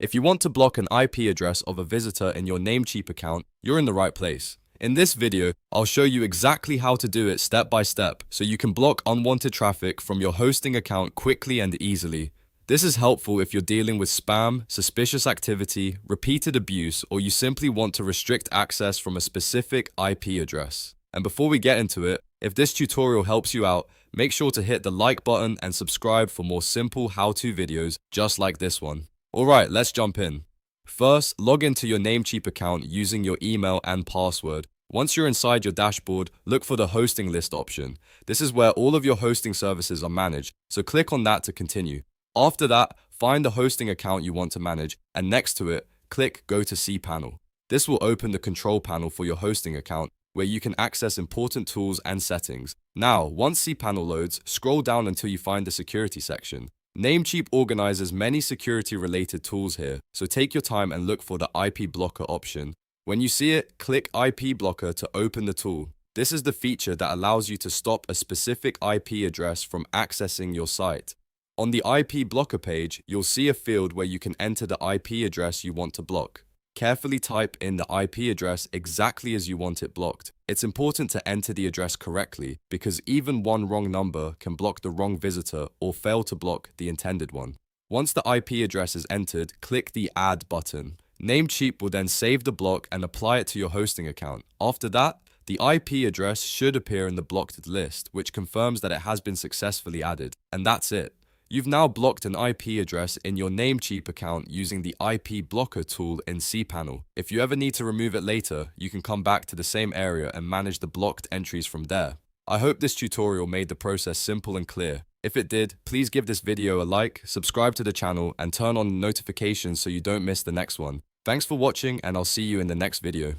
If you want to block an IP address of a visitor in your Namecheap account, you're in the right place. In this video, I'll show you exactly how to do it step by step so you can block unwanted traffic from your hosting account quickly and easily. This is helpful if you're dealing with spam, suspicious activity, repeated abuse, or you simply want to restrict access from a specific IP address. And before we get into it, if this tutorial helps you out, make sure to hit the like button and subscribe for more simple how-to videos just like this one. Alright, let's jump in. First, log into your Namecheap account using your email and password. Once you're inside your dashboard, look for the hosting list option. This is where all of your hosting services are managed, so click on that to continue. After that, find the hosting account you want to manage, and next to it, click Go to cPanel. This will open the control panel for your hosting account, where you can access important tools and settings. Now, once cPanel loads, scroll down until you find the security section. Namecheap organizes many security-related tools here, so take your time and look for the IP blocker option. When you see it, click IP blocker to open the tool. This is the feature that allows you to stop a specific IP address from accessing your site. On the IP blocker page, you'll see a field where you can enter the IP address you want to block. Carefully type in the IP address exactly as you want it blocked. It's important to enter the address correctly because even one wrong number can block the wrong visitor or fail to block the intended one. Once the IP address is entered, click the Add button. Namecheap will then save the block and apply it to your hosting account. After that, the IP address should appear in the blocked list, which confirms that it has been successfully added. And that's it. You've now blocked an IP address in your Namecheap account using the IP blocker tool in cPanel. If you ever need to remove it later, you can come back to the same area and manage the blocked entries from there. I hope this tutorial made the process simple and clear. If it did, please give this video a like, subscribe to the channel, and turn on notifications so you don't miss the next one. Thanks for watching, and I'll see you in the next video.